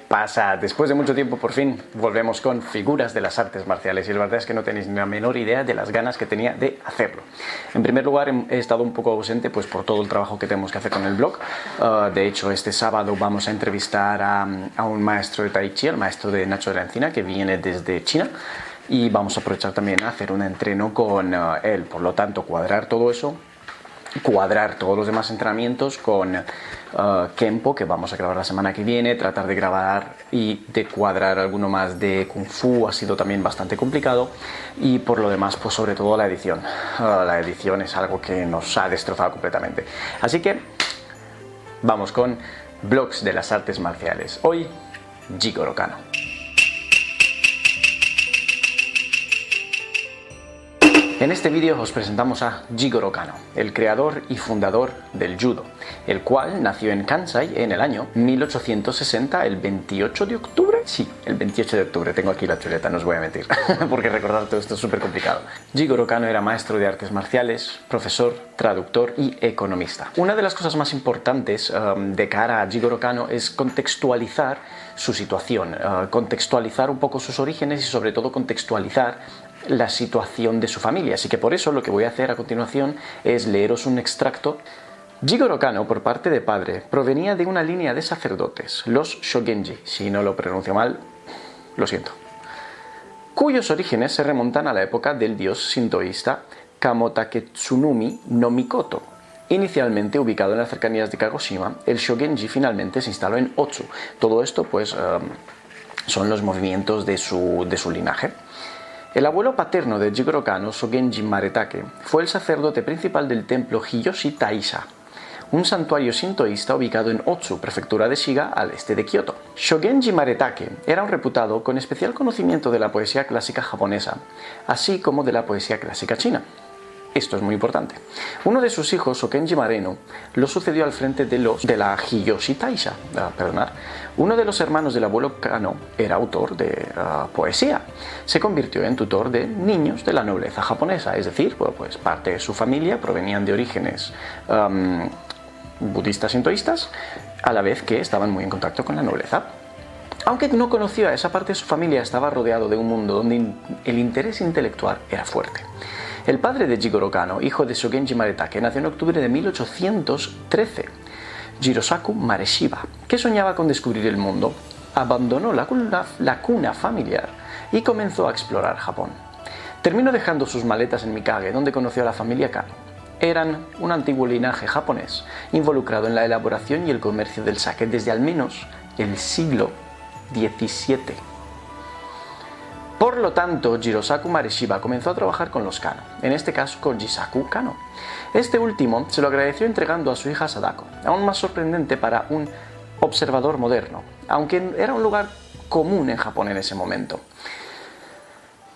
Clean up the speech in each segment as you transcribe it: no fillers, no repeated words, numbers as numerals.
pasa? Después de mucho tiempo, por fin, volvemos con figuras de las artes marciales y la verdad es que no tenéis ni la menor idea de las ganas que tenía de hacerlo. En primer lugar, he estado un poco ausente pues por todo el trabajo que tenemos que hacer con el blog. De hecho, este sábado vamos a entrevistar a un maestro de Tai Chi, el maestro de Nacho de la Encina, que viene desde China. Y vamos a aprovechar también a hacer un entreno con él. Por lo tanto, cuadrar todo eso, cuadrar todos los demás entrenamientos con Kempo, que vamos a grabar la semana que viene, tratar de grabar y de cuadrar alguno más de Kung Fu ha sido también bastante complicado, y por lo demás, pues sobre todo la edición. La edición es algo que nos ha destrozado completamente. Así que vamos con blogs de las artes marciales. Hoy, Jigoro Kano. En este vídeo os presentamos a Jigoro Kano, el creador y fundador del judo, el cual nació en Kansai en el año 1860, el 28 de octubre. Sí, el 28 de octubre, tengo aquí la chuleta, no os voy a mentir, porque recordar todo esto es súper complicado. Jigoro Kano era maestro de artes marciales, profesor, traductor y economista. Una de las cosas más importantes de cara a Jigoro Kano es contextualizar su situación, contextualizar un poco sus orígenes y sobre todo contextualizar la situación de su familia. Así que por eso lo que voy a hacer a continuación es leeros un extracto. Jigoro Kano, por parte de padre, provenía de una línea de sacerdotes, los Shogenji, si no lo pronuncio mal, lo siento, cuyos orígenes se remontan a la época del dios sintoísta Kamotaketsunumi no Mikoto. Inicialmente ubicado en las cercanías de Kagoshima, el Shogenji finalmente se instaló en Otsu. Todo esto pues son los movimientos de su linaje. El abuelo paterno de Jigoro Kano, Shogenji Maretake, fue el sacerdote principal del templo Hiyoshi Taisha, un santuario sintoísta ubicado en Otsu, prefectura de Shiga, al este de Kioto. Shogenji Maretake era un reputado con especial conocimiento de la poesía clásica japonesa, así como de la poesía clásica china. Esto es muy importante. Uno de sus hijos, Shogenji Mareno, lo sucedió al frente de la Hiyoshi Taisha. Uno de los hermanos del abuelo Kano era autor de poesía. Se convirtió en tutor de niños de la nobleza japonesa, es decir, pues parte de su familia provenían de orígenes budistas sintoístas, a la vez que estaban muy en contacto con la nobleza. Aunque no conocía a esa parte de su familia, estaba rodeado de un mundo donde el interés intelectual era fuerte. El padre de Jigoro Kano, hijo de Shogenji Maretake, nació en octubre de 1813. Jirosaku Mareshiba, que soñaba con descubrir el mundo, abandonó la cuna familiar y comenzó a explorar Japón. Terminó dejando sus maletas en Mikage, donde conoció a la familia Kano. Eran un antiguo linaje japonés, involucrado en la elaboración y el comercio del sake desde al menos el siglo XVII. Por lo tanto, Jirosaku Mareshiba comenzó a trabajar con los Kano, en este caso con Jisaku Kano. Este último se lo agradeció entregando a su hija Sadako, aún más sorprendente para un observador moderno, aunque era un lugar común en Japón en ese momento.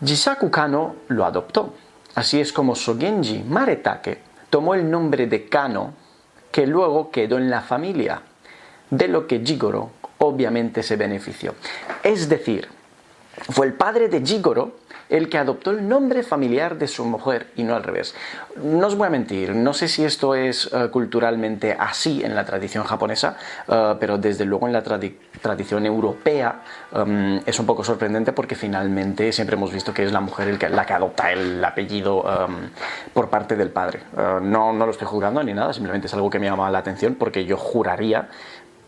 Jisaku Kano lo adoptó. Así es como Shogenji Maretake tomó el nombre de Kano, que luego quedó en la familia, de lo que Jigoro obviamente se benefició. Es decir, fue el padre de Jigoro el que adoptó el nombre familiar de su mujer y no al revés. No os voy a mentir, no sé si esto es culturalmente así en la tradición japonesa, pero desde luego en la tradición europea es un poco sorprendente porque finalmente siempre hemos visto que es la mujer la que adopta el apellido por parte del padre. No lo estoy juzgando ni nada, simplemente es algo que me llama la atención porque yo juraría,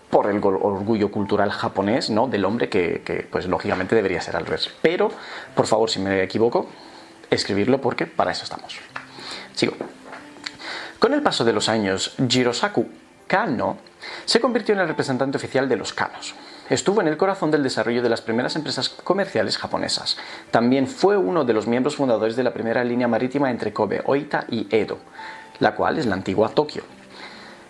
por el orgullo cultural japonés, ¿no?, del hombre, que pues lógicamente debería ser al revés. Pero, por favor, si me equivoco, escribirlo porque para eso estamos. Sigo. Con el paso de los años, Jirosaku Kano se convirtió en el representante oficial de los Kanos. Estuvo en el corazón del desarrollo de las primeras empresas comerciales japonesas. También fue uno de los miembros fundadores de la primera línea marítima entre Kobe, Oita y Edo, la cual es la antigua Tokio.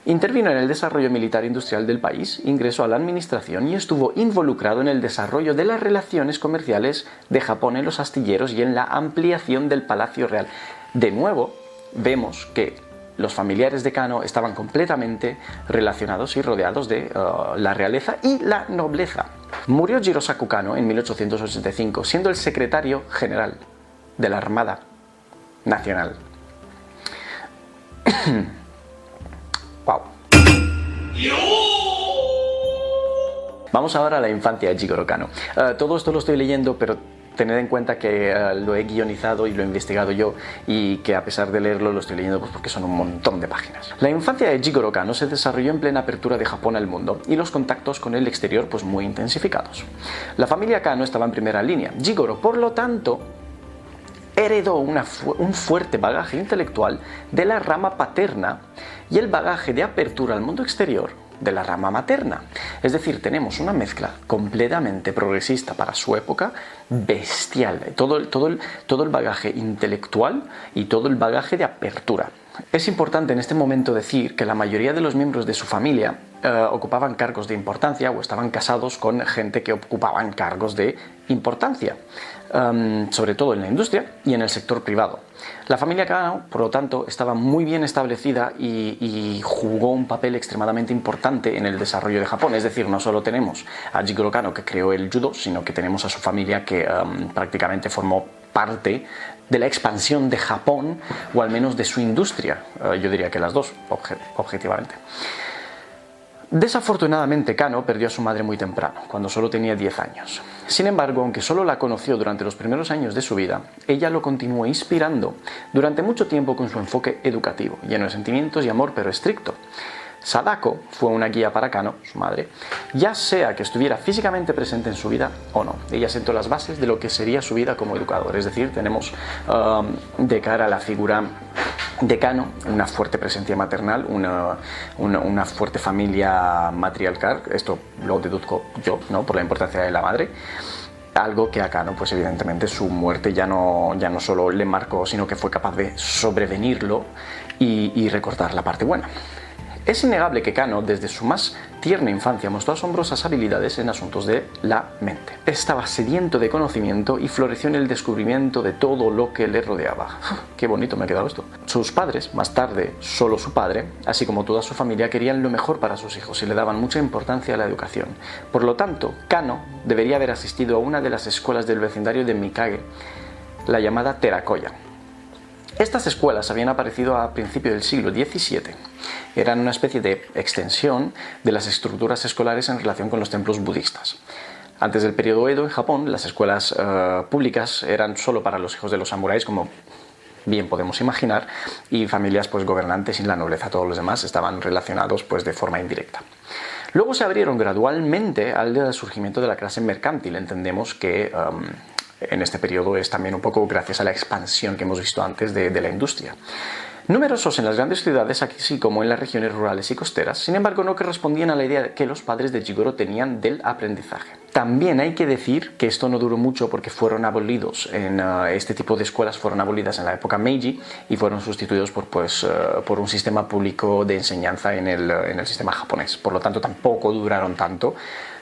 Intervino en el desarrollo militar industrial del país, ingresó a la administración y estuvo involucrado en el desarrollo de las relaciones comerciales de Japón en los astilleros y en la ampliación del Palacio Real. De nuevo, vemos que los familiares de Kano estaban completamente relacionados y rodeados de la realeza y la nobleza. Murió Jirosaku Kano en 1885, siendo el secretario general de la Armada Nacional. Wow. Vamos ahora a la infancia de Jigoro Kano. Todo esto lo estoy leyendo, pero tened en cuenta que lo he guionizado y lo he investigado yo, y que a pesar de leerlo lo estoy leyendo pues porque son un montón de páginas. La infancia de Jigoro Kano se desarrolló en plena apertura de Japón al mundo y los contactos con el exterior pues muy intensificados. La familia Kano estaba en primera línea. Jigoro, por lo tanto, heredó un fuerte bagaje intelectual de la rama paterna y el bagaje de apertura al mundo exterior de la rama materna. Es decir, tenemos una mezcla completamente progresista para su época, bestial. Todo el bagaje intelectual y todo el bagaje de apertura. Es importante en este momento decir que la mayoría de los miembros de su familia ocupaban cargos de importancia o estaban casados con gente que ocupaban cargos de importancia, sobre todo en la industria y en el sector privado. La familia Kano, por lo tanto, estaba muy bien establecida y jugó un papel extremadamente importante en el desarrollo de Japón. Es decir, no solo tenemos a Jigoro Kano, que creó el judo, sino que tenemos a su familia que prácticamente formó parte de la expansión de Japón, o al menos de su industria. Yo diría que las dos, objetivamente. Desafortunadamente, Kano perdió a su madre muy temprano, cuando solo tenía 10 años. Sin embargo, aunque solo la conoció durante los primeros años de su vida, ella lo continuó inspirando durante mucho tiempo con su enfoque educativo, lleno de sentimientos y amor, pero estricto. Sadako fue una guía para Kano, su madre, ya sea que estuviera físicamente presente en su vida o no. Ella sentó las bases de lo que sería su vida como educador. Es decir, tenemos de cara a la figura de Kano una fuerte presencia maternal, una fuerte familia matriarcal. Esto lo deduzco yo, ¿no?, por la importancia de la madre. Algo que a Kano, pues evidentemente, su muerte ya no solo le marcó, sino que fue capaz de sobrevenirlo y recortar la parte buena. Es innegable que Kano, desde su más tierna infancia, mostró asombrosas habilidades en asuntos de la mente. Estaba sediento de conocimiento y floreció en el descubrimiento de todo lo que le rodeaba. ¡Qué bonito me ha quedado esto! Sus padres, más tarde solo su padre, así como toda su familia, querían lo mejor para sus hijos y le daban mucha importancia a la educación. Por lo tanto, Kano debería haber asistido a una de las escuelas del vecindario de Mikage, la llamada Terakoya. Estas escuelas habían aparecido a principios del siglo XVII. Eran una especie de extensión de las estructuras escolares en relación con los templos budistas. Antes del periodo Edo, en Japón, las escuelas públicas eran solo para los hijos de los samuráis, como bien podemos imaginar, y familias pues gobernantes y la nobleza. Todos los demás estaban relacionados pues de forma indirecta. Luego se abrieron gradualmente al surgimiento de la clase mercantil. Entendemos que en este periodo es también un poco gracias a la expansión que hemos visto antes de la industria. Numerosos en las grandes ciudades, así como en las regiones rurales y costeras, sin embargo no correspondían a la idea que los padres de Jigoro tenían del aprendizaje. También hay que decir que esto no duró mucho, porque fueron abolidos, este tipo de escuelas fueron abolidas en la época Meiji y fueron sustituidos por un sistema público de enseñanza en el sistema japonés. Por lo tanto, tampoco duraron tanto,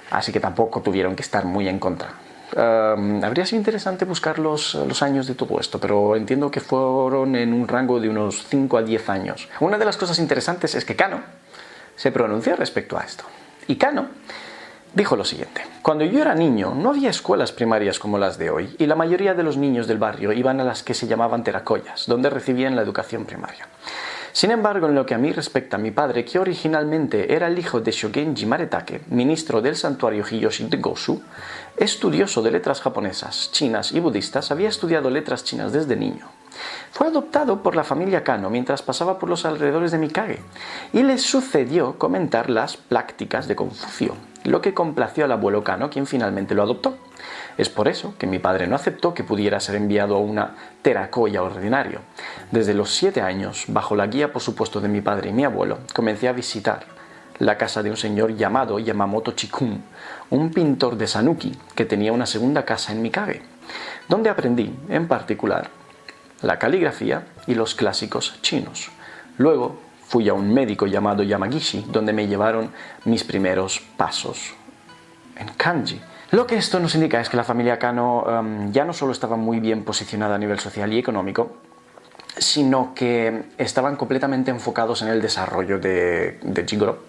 así que tampoco tuvieron que estar muy en contra. Habría sido interesante buscar los años de todo esto, pero entiendo que fueron en un rango de unos 5 a 10 años. Una de las cosas interesantes es que Kano se pronunció respecto a esto. Y Kano dijo lo siguiente: cuando yo era niño no había escuelas primarias como las de hoy, y la mayoría de los niños del barrio iban a las que se llamaban terakoyas, donde recibían la educación primaria. Sin embargo, en lo que a mí respecta, mi padre, que originalmente era el hijo de Shogenji Maretake, ministro del santuario Hiyoshi de Goshu, estudioso de letras japonesas, chinas y budistas, había estudiado letras chinas desde niño. Fue adoptado por la familia Kano mientras pasaba por los alrededores de Mikage, y le sucedió comentar las prácticas de Confucio, lo que complació al abuelo Kano, quien finalmente lo adoptó. Es por eso que mi padre no aceptó que pudiera ser enviado a una terakoya ordinario. Desde los 7 años, bajo la guía por supuesto de mi padre y mi abuelo, comencé a visitar la casa de un señor llamado Yamamoto Chikun, un pintor de Sanuki que tenía una segunda casa en Mikage, donde aprendí, en particular, la caligrafía y los clásicos chinos. Luego fui a un médico llamado Yamagishi, donde me llevaron mis primeros pasos en kanji. Lo que esto nos indica es que la familia Kano ya no solo estaba muy bien posicionada a nivel social y económico, sino que estaban completamente enfocados en el desarrollo de Jigoro.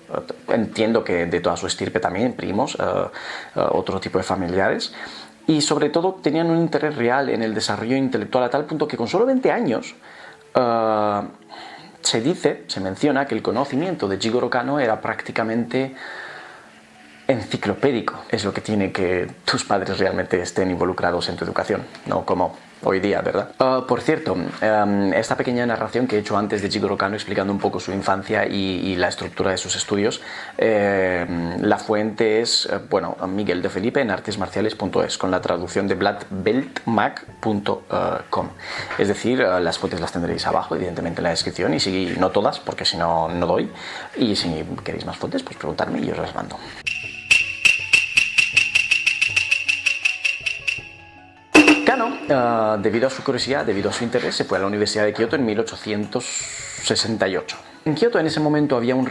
Entiendo que de toda su estirpe también, primos, otro tipo de familiares. Y sobre todo tenían un interés real en el desarrollo intelectual, a tal punto que con solo 20 años se menciona que el conocimiento de Jigoro Kano era prácticamente enciclopédico es lo que tiene que tus padres realmente estén involucrados en tu educación, no como hoy día, ¿verdad? Por cierto, esta pequeña narración que he hecho antes de Jigoro Kano explicando un poco su infancia y la estructura de sus estudios, la fuente es, bueno, Miguel de Felipe en artesmarciales.es con la traducción de bladbeltmac.com. Es decir, las fuentes las tendréis abajo, evidentemente en la descripción, y si no todas, porque si no, no doy. Y si queréis más fuentes, pues preguntadme y yo os las mando. Kano, debido a su curiosidad, debido a su interés, se fue a la Universidad de Kioto en 1868. En Kioto en ese momento había un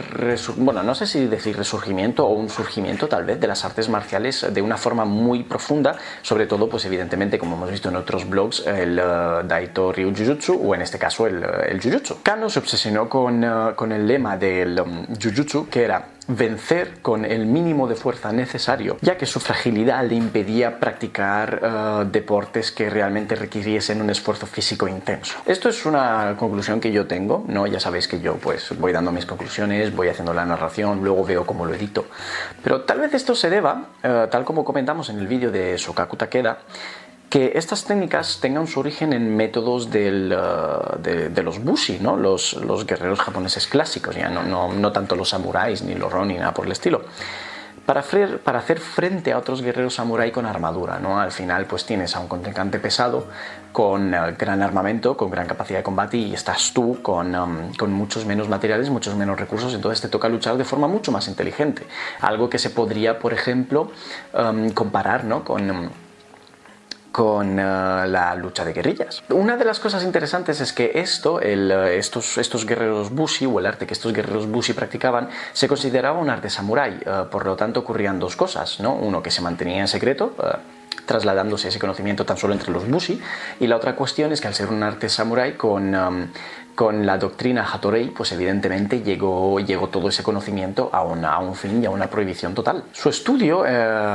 bueno, no sé si decir resurgimiento o un surgimiento tal vez de las artes marciales de una forma muy profunda, sobre todo pues evidentemente como hemos visto en otros blogs el Daito Ryu Jujutsu o en este caso el Jujutsu. Kano se obsesionó con el lema del Jujutsu, que era vencer con el mínimo de fuerza necesario, ya que su fragilidad le impedía practicar deportes que realmente requiriesen un esfuerzo físico intenso. Esto es una conclusión que yo tengo, ¿no? Ya sabéis que yo pues voy dando mis conclusiones, voy haciendo la narración, luego veo cómo lo edito, pero tal vez esto se deba, tal como comentamos en el vídeo de Shokaku Takeda, que estas técnicas tengan su origen en métodos de los bushi, ¿no? los guerreros japoneses clásicos, ya no tanto los samuráis ni los ronin, nada por el estilo. Para hacer frente a otros guerreros samurái con armadura, ¿no? Al final pues tienes a un contrincante pesado con gran armamento, con gran capacidad de combate, y estás tú con muchos menos materiales, muchos menos recursos, entonces te toca luchar de forma mucho más inteligente. Algo que se podría, por ejemplo, comparar, ¿no? con la lucha de guerrillas. Una de las cosas interesantes es que estos guerreros bushi, o el arte que estos guerreros bushi practicaban, se consideraba un arte samurái. Por lo tanto ocurrían dos cosas, ¿no? Uno, que se mantenía en secreto, trasladándose ese conocimiento tan solo entre los bushi, y la otra cuestión es que al ser un arte samurái con la doctrina Hattorei, pues evidentemente llegó todo ese conocimiento a un fin y a una prohibición total. Su estudio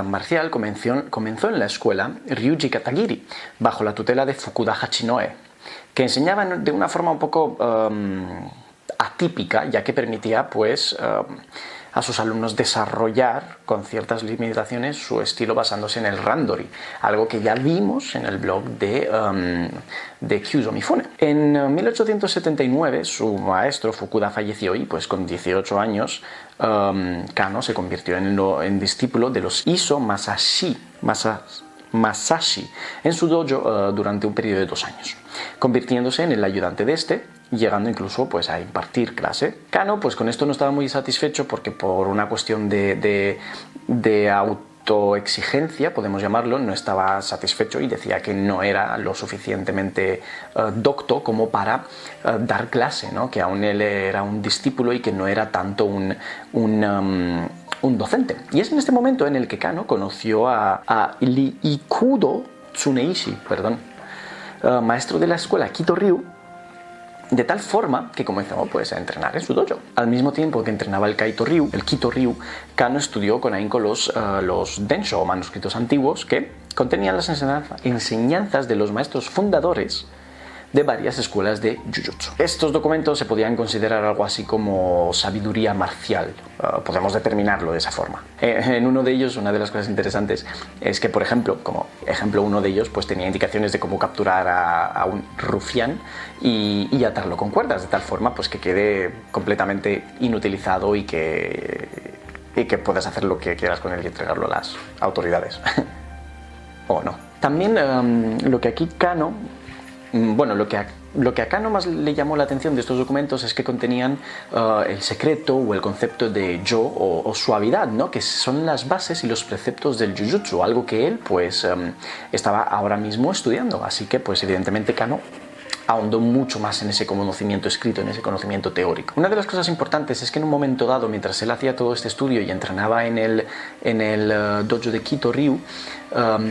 marcial comenzó en la escuela Ryuji Katagiri, bajo la tutela de Fukuda Hachinoe, que enseñaban de una forma un poco atípica, ya que permitía pues a sus alumnos desarrollar con ciertas limitaciones su estilo basándose en el randori, algo que ya vimos en el blog de Kyuzo Mifune. En 1879 su maestro Fukuda falleció y pues con 18 años Kano se convirtió en discípulo de los Iso Masashi en su dojo durante un periodo de 2 años, convirtiéndose en el ayudante de este, llegando incluso pues a impartir clase. Kano pues con esto no estaba muy satisfecho, porque por una cuestión de autoexigencia, podemos llamarlo, no estaba satisfecho y decía que no era lo suficientemente docto como para dar clase, ¿no? Que aún él era un discípulo y que no era tanto un docente. Y es en este momento en el que Kano conoció a Ikudo Tsuneishi, maestro de la escuela Kito Ryu, de tal forma que comenzó pues a entrenar en su dojo. Al mismo tiempo que entrenaba el Kito Ryu, Kano estudió con ahínco los Densho, o manuscritos antiguos, que contenían las enseñanzas de los maestros fundadores de varias escuelas de Jujutsu. Estos documentos se podían considerar algo así como sabiduría marcial, podemos determinarlo de esa forma. En uno de ellos, una de las cosas interesantes es que, por ejemplo, uno de ellos pues tenía indicaciones de cómo capturar a un rufián y atarlo con cuerdas, de tal forma pues que quede completamente inutilizado y que puedas hacer lo que quieras con él y entregarlo a las autoridades. O no. También lo que aquí Kano... Bueno, lo que a Kano más le llamó la atención de estos documentos es que contenían el secreto o el concepto de yo o suavidad, ¿no? Que son las bases y los preceptos del Jujutsu, algo que él pues estaba ahora mismo estudiando. Así que pues evidentemente Kano ahondó mucho más en ese conocimiento escrito, en ese conocimiento teórico. Una de las cosas importantes es que en un momento dado, mientras él hacía todo este estudio y entrenaba en el dojo de Kito Ryu,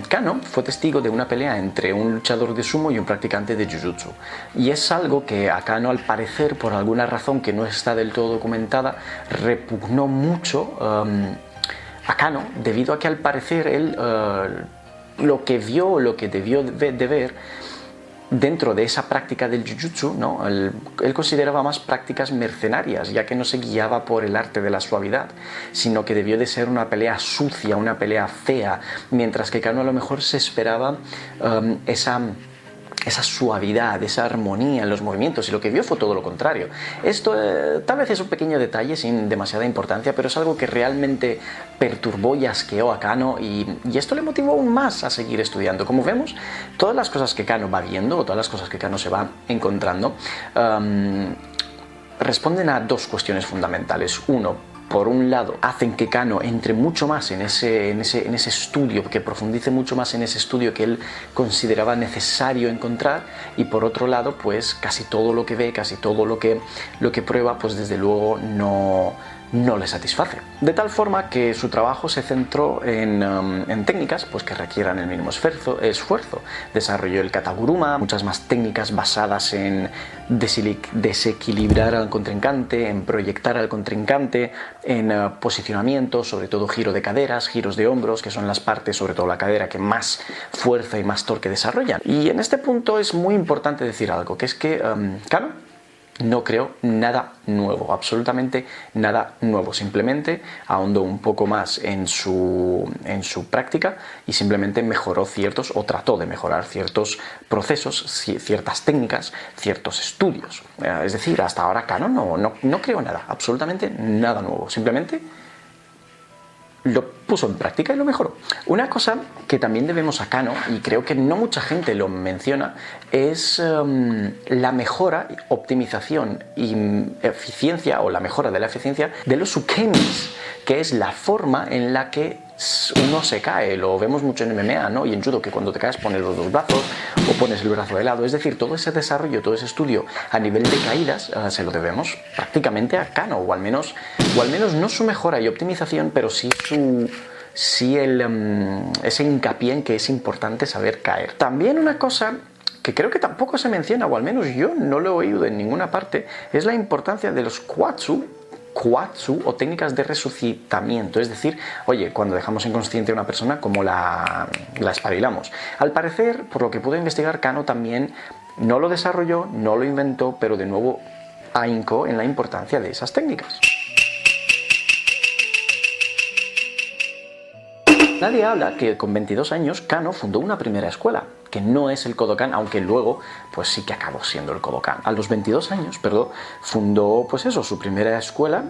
Kano fue testigo de una pelea entre un luchador de sumo y un practicante de Jujutsu. Y es algo que a Kano, al parecer, por alguna razón que no está del todo documentada, repugnó mucho a Kano, debido a que al parecer él lo que vio, lo que debió de ver, dentro de esa práctica del Jujutsu, ¿no? Él consideraba más prácticas mercenarias, ya que no se guiaba por el arte de la suavidad, sino que debió de ser una pelea sucia, una pelea fea, mientras que Kano a lo mejor se esperaba esa suavidad, esa armonía en los movimientos, y lo que vio fue todo lo contrario. Esto tal vez es un pequeño detalle sin demasiada importancia, pero es algo que realmente perturbó y asqueó a Kano, y esto le motivó aún más a seguir estudiando. Como vemos, todas las cosas que Kano va viendo, o todas las cosas que Kano se va encontrando, responden a dos cuestiones fundamentales. Uno, por un lado, hacen que Kano entre mucho más en ese estudio, que profundice mucho más en ese estudio que él consideraba necesario encontrar, y por otro lado, pues casi todo lo que ve, casi todo lo que prueba, pues desde luego no le satisface. De tal forma que su trabajo se centró en técnicas pues, que requieran el mínimo esfuerzo. Desarrolló el Kataguruma, muchas más técnicas basadas en desequilibrar al contrincante, en proyectar al contrincante, en posicionamiento, sobre todo giro de caderas, giros de hombros, que son las partes, sobre todo la cadera, que más fuerza y más torque desarrollan. Y en este punto es muy importante decir algo, que es que Kano no creó nada nuevo, absolutamente nada nuevo, simplemente ahondó un poco más en su práctica y simplemente mejoró o trató de mejorar ciertos procesos, ciertas técnicas, ciertos estudios. Es decir, hasta ahora Kano no creó nada, absolutamente nada nuevo, simplemente lo puso en práctica y lo mejoró. Una cosa que también debemos a Kano, y creo que no mucha gente lo menciona, es la mejora, optimización y eficiencia, o la mejora de la eficiencia de los ukemis, que es la forma en la que uno se cae. Lo vemos mucho en MMA, ¿no? Y en judo, que cuando te caes pones los dos brazos o pones el brazo de lado. Es decir, todo ese desarrollo, todo ese estudio a nivel de caídas se lo debemos prácticamente a Kano, o al menos no su mejora y optimización, pero sí ese hincapié en que es importante saber caer. También una cosa que creo que tampoco se menciona, o al menos yo no lo he oído en ninguna parte, es la importancia de los kwatsu o técnicas de resucitamiento. Es decir, oye, cuando dejamos inconsciente a una persona, ¿cómo la espabilamos? Al parecer, por lo que pude investigar, Kano también no lo desarrolló, no lo inventó, pero de nuevo ahincó en la importancia de esas técnicas. Nadie habla que con 22 años Kano fundó una primera escuela, que no es el Kodokan, aunque luego pues sí que acabó siendo el Kodokan. A los 22 años, fundó pues eso, su primera escuela,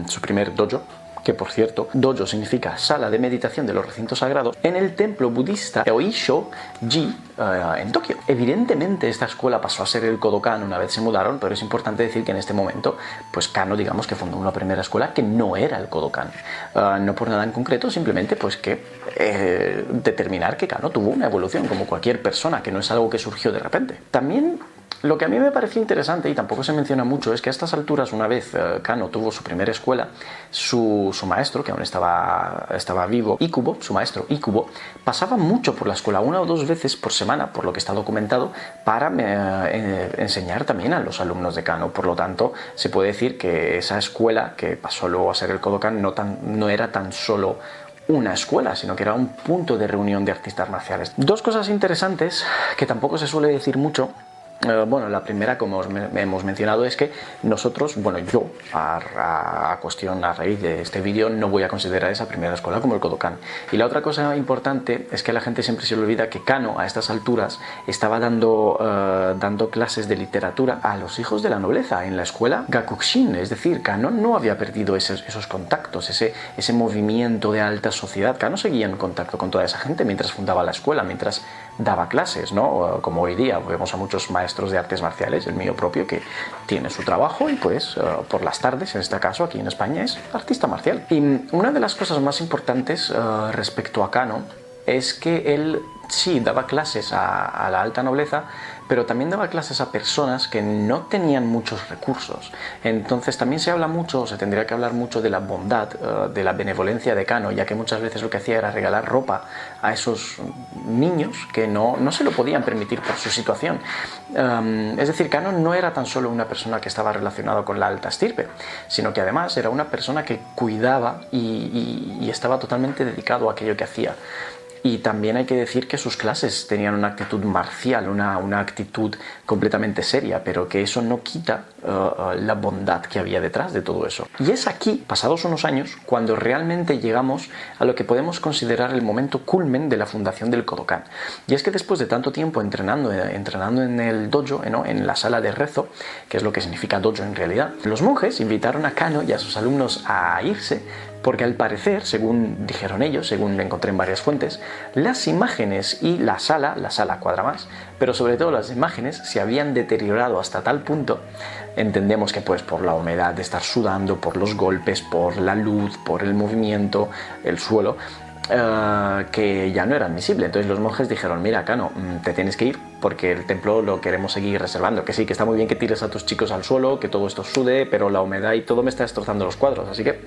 su primer dojo, que por cierto, dojo significa sala de meditación de los recintos sagrados, en el templo budista Oisho-ji en Tokio. Evidentemente esta escuela pasó a ser el Kodokan una vez se mudaron, pero es importante decir que en este momento pues Kano, digamos que fundó una primera escuela que no era el Kodokan. No por nada en concreto, simplemente pues que determinar que Kano tuvo una evolución como cualquier persona, que no es algo que surgió de repente. También lo que a mí me pareció interesante, y tampoco se menciona mucho, es que a estas alturas, una vez Kano tuvo su primera escuela, su maestro, que aún estaba vivo, Ikubo, su maestro Ikubo, pasaba mucho por la escuela, 1 o 2 veces por semana, por lo que está documentado, para enseñar también a los alumnos de Kano. Por lo tanto, se puede decir que esa escuela, que pasó luego a ser el Kodokan, no era tan solo una escuela, sino que era un punto de reunión de artistas marciales. Dos cosas interesantes que tampoco se suele decir mucho. Bueno, la primera, como hemos mencionado, es que nosotros, bueno, yo a raíz de este vídeo, no voy a considerar esa primera escuela como el Kodokan. Y la otra cosa importante es que la gente siempre se le olvida que Kano a estas alturas estaba dando clases de literatura a los hijos de la nobleza en la escuela Gakukshin. Es decir, Kano no había perdido esos contactos, ese movimiento de alta sociedad. Kano seguía en contacto con toda esa gente mientras fundaba la escuela, mientras daba clases, ¿no? Como hoy día vemos a muchos maestros de artes marciales, el mío propio, que tiene su trabajo y pues por las tardes, en este caso aquí en España, es artista marcial. Y una de las cosas más importantes respecto a Kano es que él sí daba clases a la alta nobleza, pero también daba clases a personas que no tenían muchos recursos. Entonces también se tendría que hablar mucho de la bondad, de la benevolencia de Kano, ya que muchas veces lo que hacía era regalar ropa a esos niños que no se lo podían permitir por su situación. Es decir, Kano no era tan solo una persona que estaba relacionada con la alta estirpe, sino que además era una persona que cuidaba y estaba totalmente dedicado a aquello que hacía. Y también hay que decir que sus clases tenían una actitud marcial, una actitud completamente seria, pero que eso no quita la bondad que había detrás de todo eso. Y es aquí, pasados unos años, cuando realmente llegamos a lo que podemos considerar el momento culmen de la fundación del Kodokan. Y es que después de tanto tiempo entrenando en el dojo, en la sala de rezo, que es lo que significa dojo en realidad, los monjes invitaron a Kano y a sus alumnos a irse, porque al parecer, según dijeron ellos, según encontré en varias fuentes, las imágenes y la sala cuadra más, pero sobre todo las imágenes se habían deteriorado hasta tal punto, entendemos que pues por la humedad de estar sudando, por los golpes, por la luz, por el movimiento, el suelo, que ya no era admisible. Entonces los monjes dijeron, mira Kano, te tienes que ir porque el templo lo queremos seguir reservando, que sí, que está muy bien que tires a tus chicos al suelo, que todo esto sude, pero la humedad y todo me está destrozando los cuadros, así que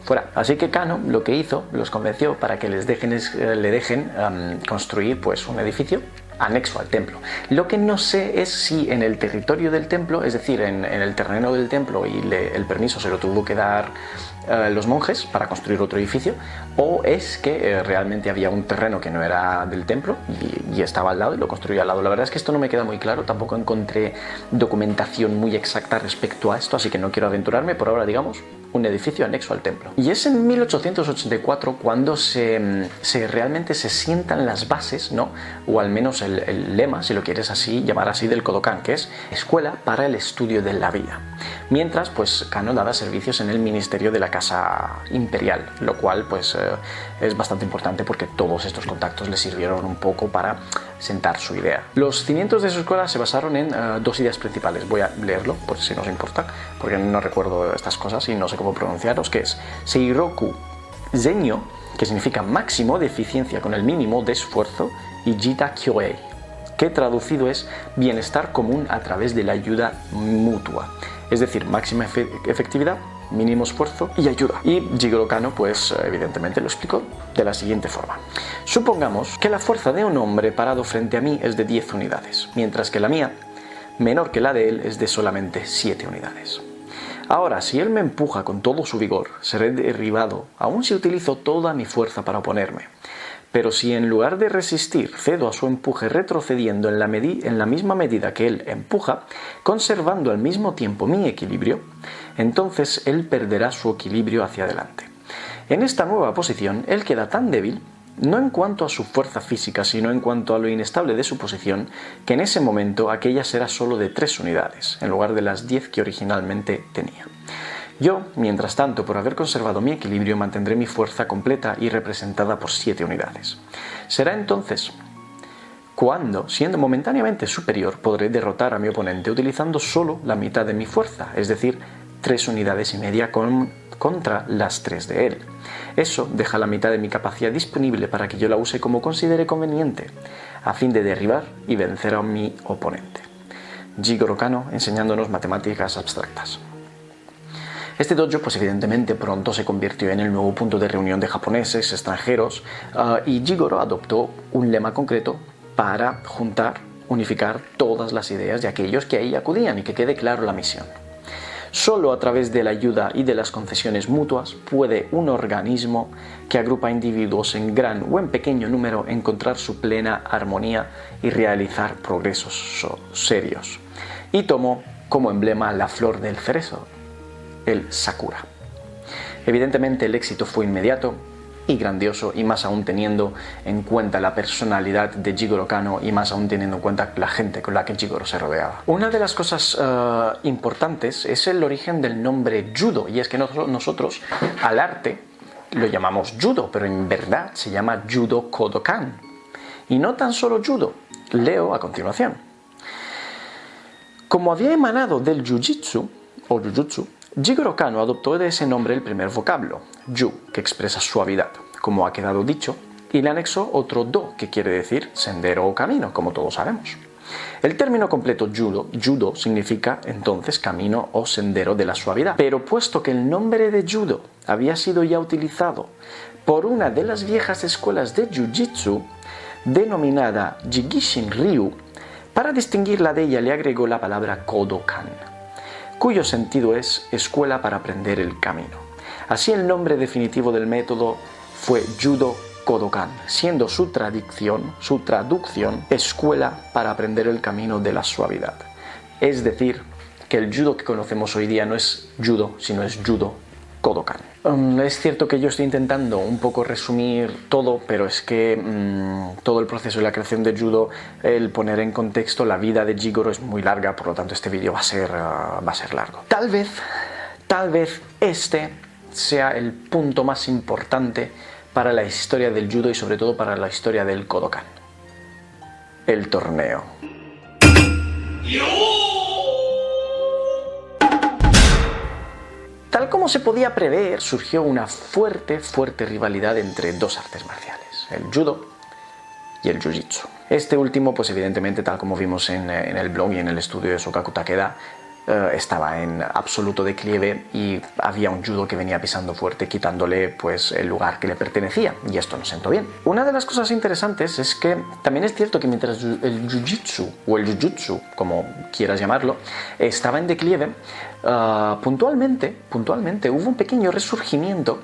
fuera. Así que Kano lo que hizo, los convenció para que le dejen construir pues un edificio anexo al templo. Lo que no sé es si en el territorio del templo, es decir, en el terreno del templo, y el permiso se lo tuvo que dar los monjes para construir otro edificio, o es que realmente había un terreno que no era del templo y estaba al lado y lo construyó al lado. La verdad es que esto no me queda muy claro, tampoco encontré documentación muy exacta respecto a esto, así que no quiero aventurarme. Por ahora, digamos, un edificio anexo al templo. Y es en 1884 cuando realmente se sientan las bases, ¿no? O al menos el lema, si lo quieres así llamar así, del Kodokan, que es Escuela para el Estudio de la Vida. Mientras, pues, Kano daba servicios en el Ministerio de la Casa Imperial, lo cual, pues, es bastante importante porque todos estos contactos le sirvieron un poco para sentar su idea. Los cimientos de su escuela se basaron en dos ideas principales. Voy a leerlo, por si nos importa, porque no recuerdo estas cosas y no sé cómo pronunciarlos, que es Seiroku Zenyo, que significa máximo de eficiencia con el mínimo de esfuerzo, y Jita Kyoei, que traducido es bienestar común a través de la ayuda mutua, es decir, máxima efectividad, mínimo esfuerzo y ayuda. Y Jigoro Kano, pues evidentemente lo explicó de la siguiente forma. Supongamos que la fuerza de un hombre parado frente a mí es de 10 unidades, mientras que la mía, menor que la de él, es de solamente 7 unidades. Ahora, si él me empuja con todo su vigor, seré derribado, aun si utilizo toda mi fuerza para oponerme. Pero si en lugar de resistir cedo a su empuje retrocediendo en la misma medida que él empuja, conservando al mismo tiempo mi equilibrio, entonces él perderá su equilibrio hacia adelante. En esta nueva posición, él queda tan débil, no en cuanto a su fuerza física, sino en cuanto a lo inestable de su posición, que en ese momento aquella será solo de 3 unidades, en lugar de las 10 que originalmente tenía. Yo, mientras tanto, por haber conservado mi equilibrio, mantendré mi fuerza completa y representada por 7 unidades. Será entonces cuando, siendo momentáneamente superior, podré derrotar a mi oponente utilizando solo la mitad de mi fuerza, es decir, 3 unidades y media contra las 3 de él. Eso deja la mitad de mi capacidad disponible para que yo la use como considere conveniente, a fin de derribar y vencer a mi oponente. Jigoro Kano enseñándonos matemáticas abstractas. Este dojo, pues evidentemente pronto se convirtió en el nuevo punto de reunión de japoneses, extranjeros, y Jigoro adoptó un lema concreto para unificar todas las ideas de aquellos que ahí acudían y que quede claro la misión. Solo a través de la ayuda y de las concesiones mutuas puede un organismo que agrupa individuos en gran o en pequeño número encontrar su plena armonía y realizar progresos serios. Y tomó como emblema la flor del cerezo, el Sakura. Evidentemente el éxito fue inmediato y grandioso, y más aún teniendo en cuenta la personalidad de Jigoro Kano y más aún teniendo en cuenta la gente con la que Jigoro se rodeaba. Una de las cosas importantes es el origen del nombre judo, y es que nosotros al arte lo llamamos judo, pero en verdad se llama Judo Kodokan. Y no tan solo judo, leo a continuación. Como había emanado del jiu-jitsu o jujutsu, Jigoro Kano adoptó de ese nombre el primer vocablo, yu, que expresa suavidad, como ha quedado dicho, y le anexó otro do, que quiere decir sendero o camino, como todos sabemos. El término completo judo significa entonces camino o sendero de la suavidad, pero puesto que el nombre de judo había sido ya utilizado por una de las viejas escuelas de jiu-jitsu, denominada Jigishin Ryu, para distinguirla de ella le agregó la palabra Kodokan, cuyo sentido es escuela para aprender el camino. Así el nombre definitivo del método fue Judo Kodokan, siendo su traducción escuela para aprender el camino de la suavidad. Es decir, que el judo que conocemos hoy día no es judo, sino es judo Kodokan. Es cierto que yo estoy intentando un poco resumir todo, pero es que todo el proceso de la creación de judo, el poner en contexto la vida de Jigoro es muy larga, por lo tanto este vídeo va a ser largo. Tal vez este sea el punto más importante para la historia del judo y sobre todo para la historia del Kodokan. El torneo. Tal como se podía prever, surgió una fuerte rivalidad entre dos artes marciales, el judo y el jiu-jitsu. Este último, pues evidentemente, tal como vimos en el blog y en el estudio de Shokaku Takeda, estaba en absoluto declive y había un judo que venía pisando fuerte, quitándole pues el lugar que le pertenecía, y esto no sentó bien. Una de las cosas interesantes es que también es cierto que mientras el jiu-jitsu o el jiu-jitsu, como quieras llamarlo, estaba en declive, puntualmente hubo un pequeño resurgimiento,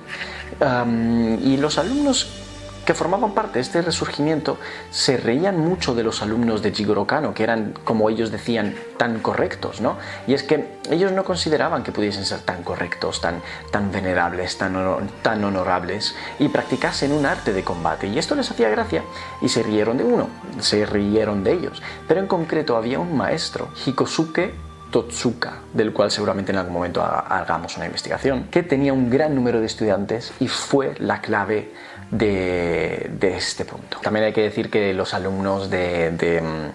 y los alumnos que formaban parte de este resurgimiento se reían mucho de los alumnos de Jigoro Kano, que eran, como ellos decían, tan correctos, ¿no? Y es que ellos no consideraban que pudiesen ser tan correctos, tan venerables, tan honorables, y practicasen un arte de combate. Y esto les hacía gracia, y se rieron de ellos. Pero en concreto había un maestro, Hikosuke Totsuka, del cual seguramente en algún momento hagamos una investigación, que tenía un gran número de estudiantes y fue la clave de este punto. También hay que decir que los alumnos de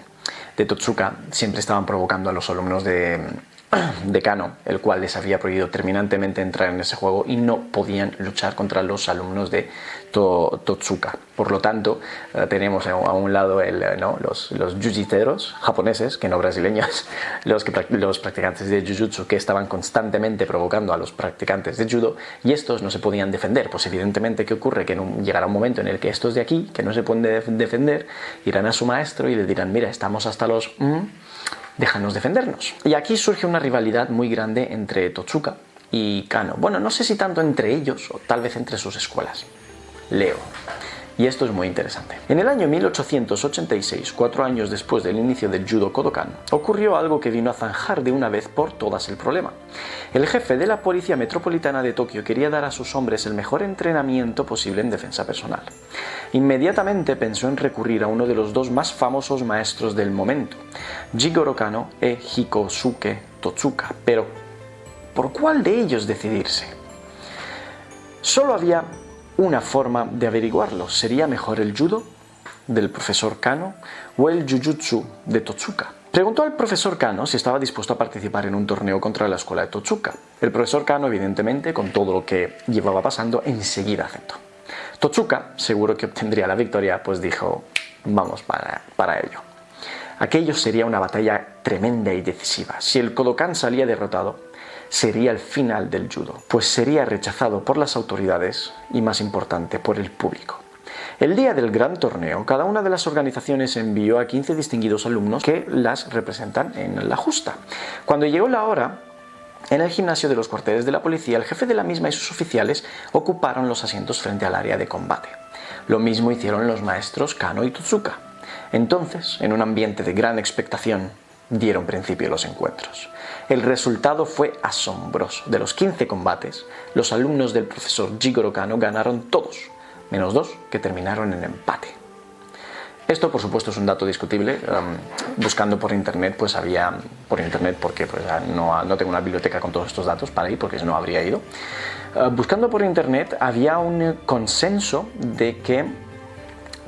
Totsuka siempre estaban provocando a los alumnos de Kano, el cual les había prohibido terminantemente entrar en ese juego y no podían luchar contra los alumnos de Totsuka. Por lo tanto, tenemos a un lado los jiu-jiteros japoneses, que no brasileños, los practicantes de jiu-jitsu, que estaban constantemente provocando a los practicantes de judo, y estos no se podían defender. Pues evidentemente, ¿qué ocurre? Que llegará un momento en el que estos de aquí, que no se pueden defender, irán a su maestro y le dirán: mira, estamos hasta los... déjanos defendernos. Y aquí surge una rivalidad muy grande entre Totsuka y Kano. Bueno, no sé si tanto entre ellos o tal vez entre sus escuelas. Leo. Y esto es muy interesante. En el año 1886, 4 años después del inicio del Judo Kodokan, ocurrió algo que vino a zanjar de una vez por todas el problema. El jefe de la Policía Metropolitana de Tokio quería dar a sus hombres el mejor entrenamiento posible en defensa personal. Inmediatamente pensó en recurrir a uno de los dos más famosos maestros del momento, Jigoro Kano e Hikosuke Totsuka. Pero, ¿por cuál de ellos decidirse? Solo había una forma de averiguarlo. ¿Sería mejor el judo del profesor Kano o el jujutsu de Totsuka? Preguntó al profesor Kano si estaba dispuesto a participar en un torneo contra la escuela de Totsuka. El profesor Kano, evidentemente, con todo lo que llevaba pasando, enseguida aceptó. Totsuka, seguro que obtendría la victoria, pues dijo: vamos para ello. Aquello sería una batalla tremenda y decisiva. Si el Kodokan salía derrotado, sería el final del judo, pues sería rechazado por las autoridades y, más importante, por el público. El día del gran torneo, cada una de las organizaciones envió a 15 distinguidos alumnos que las representan en la justa. Cuando llegó la hora, en el gimnasio de los cuarteles de la policía, el jefe de la misma y sus oficiales ocuparon los asientos frente al área de combate. Lo mismo hicieron los maestros Kano y Totsuka. Entonces, en un ambiente de gran expectación, dieron principio los encuentros. El resultado fue asombroso. De los 15 combates, los alumnos del profesor Jigoro Kano ganaron todos, menos 2 que terminaron en empate. Esto, por supuesto, es un dato discutible. Buscando por internet, pues había... Por internet, porque pues, no tengo una biblioteca con todos estos datos para ir, porque no habría ido. Buscando por internet, había un consenso de que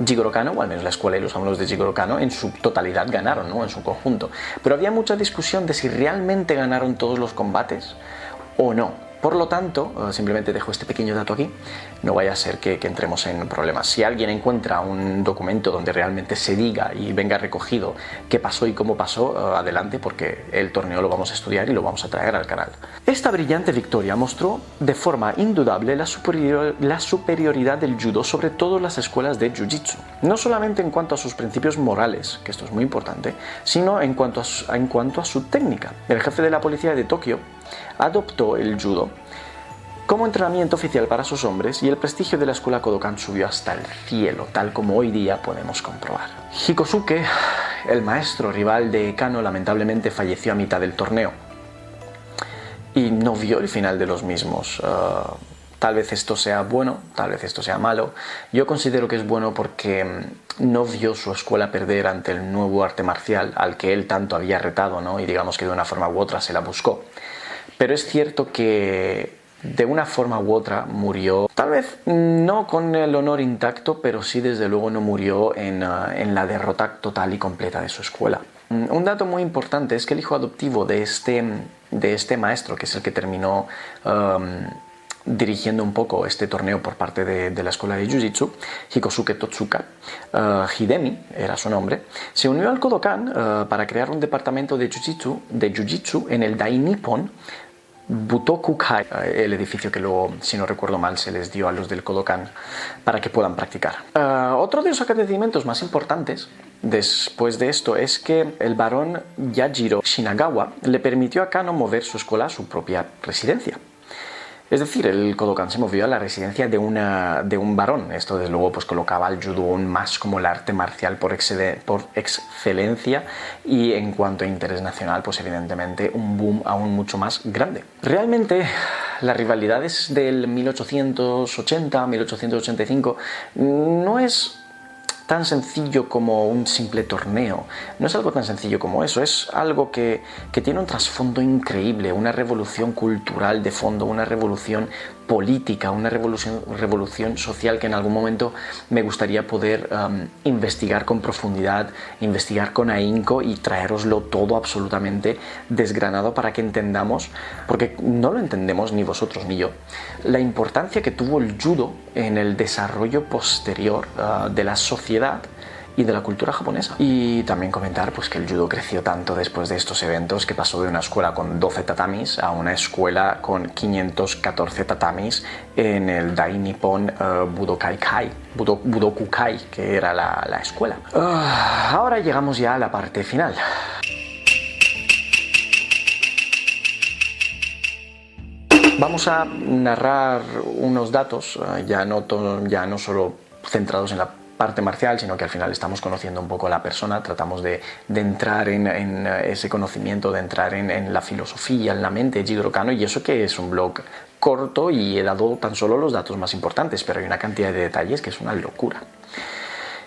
Jigoro Kano, o al menos la escuela y los alumnos de Jigoro Kano, en su totalidad ganaron, ¿no? En su conjunto. Pero había mucha discusión de si realmente ganaron todos los combates o no. Por lo tanto, simplemente dejo este pequeño dato aquí, no vaya a ser que entremos en problemas. Si alguien encuentra un documento donde realmente se diga y venga recogido qué pasó y cómo pasó, adelante, porque el torneo lo vamos a estudiar y lo vamos a traer al canal. Esta brillante victoria mostró de forma indudable la superioridad del judo sobre todas las escuelas de jiu-jitsu. No solamente en cuanto a sus principios morales, que esto es muy importante, sino en cuanto a su técnica. El jefe de la policía de Tokio adoptó el judo como entrenamiento oficial para sus hombres y el prestigio de la escuela Kodokan subió hasta el cielo, tal como hoy día podemos comprobar. Hikosuke, el maestro rival de Kano, lamentablemente falleció a mitad del torneo y no vio el final de los mismos. Tal vez esto sea bueno, tal vez esto sea malo. Yo considero que es bueno porque no vio su escuela perder ante el nuevo arte marcial al que él tanto había retado, ¿no? Y digamos que de una forma u otra se la buscó. Pero es cierto que de una forma u otra murió, tal vez no con el honor intacto, pero sí desde luego no murió en la derrota total y completa de su escuela. Un dato muy importante es que el hijo adoptivo de este maestro, que es el que terminó dirigiendo un poco este torneo por parte de la escuela de Jiu-Jitsu, Hikosuke Totsuka, Hidemi era su nombre, se unió al Kodokan para crear un departamento de Jiu-Jitsu en el Dai Nippon Butokukai, el edificio que luego, si no recuerdo mal, se les dio a los del Kodokan para que puedan practicar. Otro de los acontecimientos más importantes después de esto es que el barón Yajiro Shinagawa le permitió a Kano mover su escuela a su propia residencia. Es decir, el Kodokan se movió a la residencia de un varón. Esto desde luego pues colocaba al judo aún más como el arte marcial por excelencia, y en cuanto a interés nacional pues evidentemente un boom aún mucho más grande. Realmente las rivalidades del 1880-1885 no es tan sencillo como un simple torneo, no es algo tan sencillo como eso, es algo que tiene un trasfondo increíble, una revolución cultural de fondo, una revolución política, una revolución social que en algún momento me gustaría poder investigar con profundidad, investigar con ahínco y traeroslo todo absolutamente desgranado para que entendamos, porque no lo entendemos ni vosotros ni yo, la importancia que tuvo el judo en el desarrollo posterior de la sociedad y de la cultura japonesa. Y también comentar pues que el judo creció tanto después de estos eventos que pasó de una escuela con 12 tatamis a una escuela con 514 tatamis en el Dai Nippon Budokukai, que era la escuela. Ahora llegamos ya a la parte final. Vamos a narrar unos datos, ya no solo centrados en la parte marcial, sino que al final estamos conociendo un poco a la persona, tratamos de entrar en ese conocimiento, de entrar en la filosofía, en la mente de Jigoro Kano, y eso que es un blog corto y he dado tan solo los datos más importantes, pero hay una cantidad de detalles que es una locura.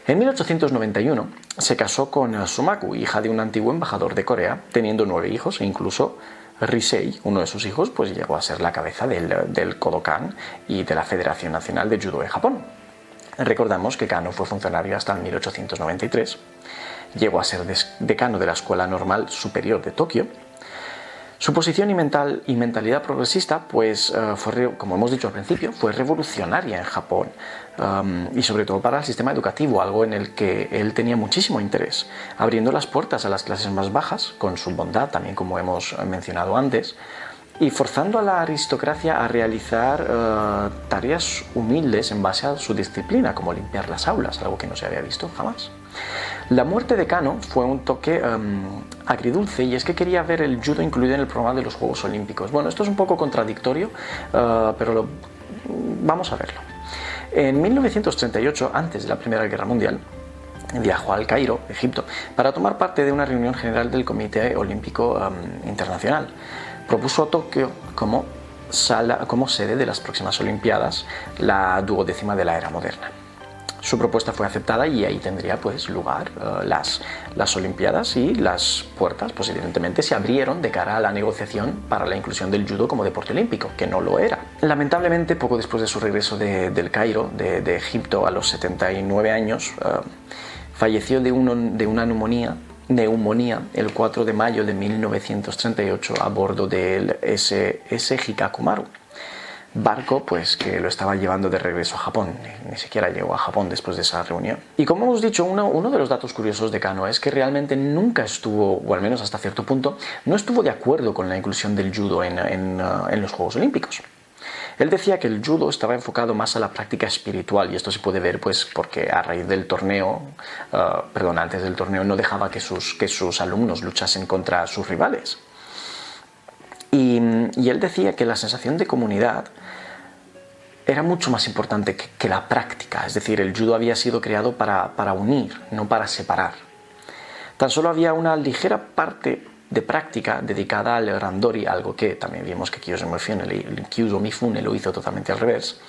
En 1891 se casó con Sumaku, hija de un antiguo embajador de Corea, teniendo 9 hijos, e incluso Risei, uno de sus hijos, pues llegó a ser la cabeza del Kodokan y de la Federación Nacional de Judo de Japón. Recordamos que Kano fue funcionario hasta el 1893, llegó a ser decano de la Escuela Normal Superior de Tokio. Su posición y mentalidad progresista, pues, como hemos dicho al principio, fue revolucionaria en Japón, y sobre todo para el sistema educativo, algo en el que él tenía muchísimo interés, abriendo las puertas a las clases más bajas, con su bondad, también como hemos mencionado antes, y forzando a la aristocracia a realizar tareas humildes en base a su disciplina, como limpiar las aulas, algo que no se había visto jamás. La muerte de Kano fue un toque agridulce, y es que quería ver el judo incluido en el programa de los Juegos Olímpicos. Bueno, esto es un poco contradictorio, pero vamos a verlo. En 1938, antes de la Primera Guerra Mundial, viajó al Cairo, Egipto, para tomar parte de una reunión general del Comité Olímpico Internacional. Propuso a Tokio como sede de las próximas Olimpiadas, la 12ª de la era moderna. Su propuesta fue aceptada y ahí tendría pues lugar las Olimpiadas, y las puertas pues evidentemente se abrieron de cara a la negociación para la inclusión del judo como deporte olímpico, que no lo era. Lamentablemente, poco después de su regreso del Cairo, de Egipto, a los 79 años, falleció de una neumonía el 4 de mayo de 1938 a bordo del SS Hikakumaru, barco pues que lo estaba llevando de regreso a Japón. Ni siquiera llegó a Japón después de esa reunión. Y como hemos dicho, uno de los datos curiosos de Kano es que realmente nunca estuvo, o al menos hasta cierto punto, no estuvo de acuerdo con la inclusión del judo en los Juegos Olímpicos. Él decía que el judo estaba enfocado más a la práctica espiritual, y esto se puede ver pues porque a raíz del torneo, antes del torneo, no dejaba que sus alumnos luchasen contra sus rivales. Y él decía que la sensación de comunidad era mucho más importante que la práctica, es decir, el judo había sido creado para unir, no para separar. Tan solo había una ligera parte de práctica dedicada al randori, algo que también vimos que Kyuzo Mifune lo hizo totalmente al revés,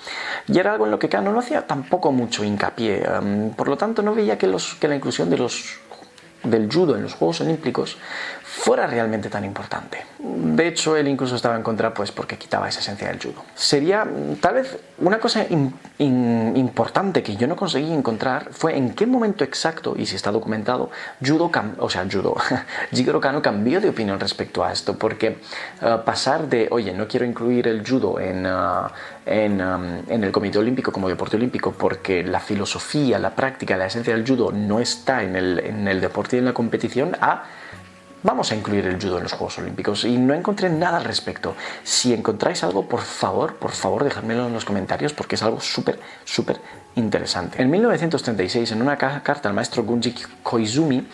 y era algo en lo que Kano no hacía tampoco mucho hincapié, por lo tanto no veía que la inclusión del judo en los Juegos Olímpicos fuera realmente tan importante. De hecho, él incluso estaba en contra, pues porque quitaba esa esencia del judo. Sería tal vez una cosa importante que yo no conseguí encontrar fue en qué momento exacto, y si está documentado, Jigoro Kano cambió de opinión respecto a esto, porque pasar de, oye, no quiero incluir el judo en el Comité Olímpico como deporte olímpico porque la filosofía, la práctica, la esencia del judo no está en el deporte y en la competición, vamos a incluir el judo en los Juegos Olímpicos, y no encontré nada al respecto. Si encontráis algo, por favor, dejadmelo en los comentarios, porque es algo súper interesante. En 1936, en una carta al maestro Gunji Koizumi,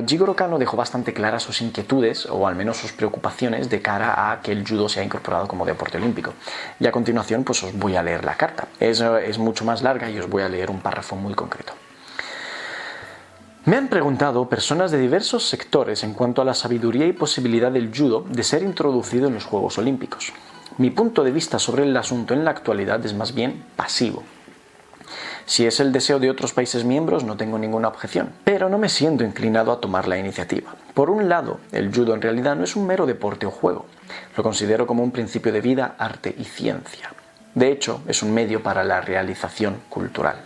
Jigoro Kano dejó bastante claras sus inquietudes, o al menos sus preocupaciones, de cara a que el judo sea incorporado como deporte olímpico. Y a continuación, pues os voy a leer la carta. Es mucho más larga y os voy a leer un párrafo muy concreto. Me han preguntado personas de diversos sectores en cuanto a la sabiduría y posibilidad del judo de ser introducido en los Juegos Olímpicos. Mi punto de vista sobre el asunto en la actualidad es más bien pasivo. Si es el deseo de otros países miembros, no tengo ninguna objeción, pero no me siento inclinado a tomar la iniciativa. Por un lado, el judo en realidad no es un mero deporte o juego. Lo considero como un principio de vida, arte y ciencia. De hecho, es un medio para la realización cultural.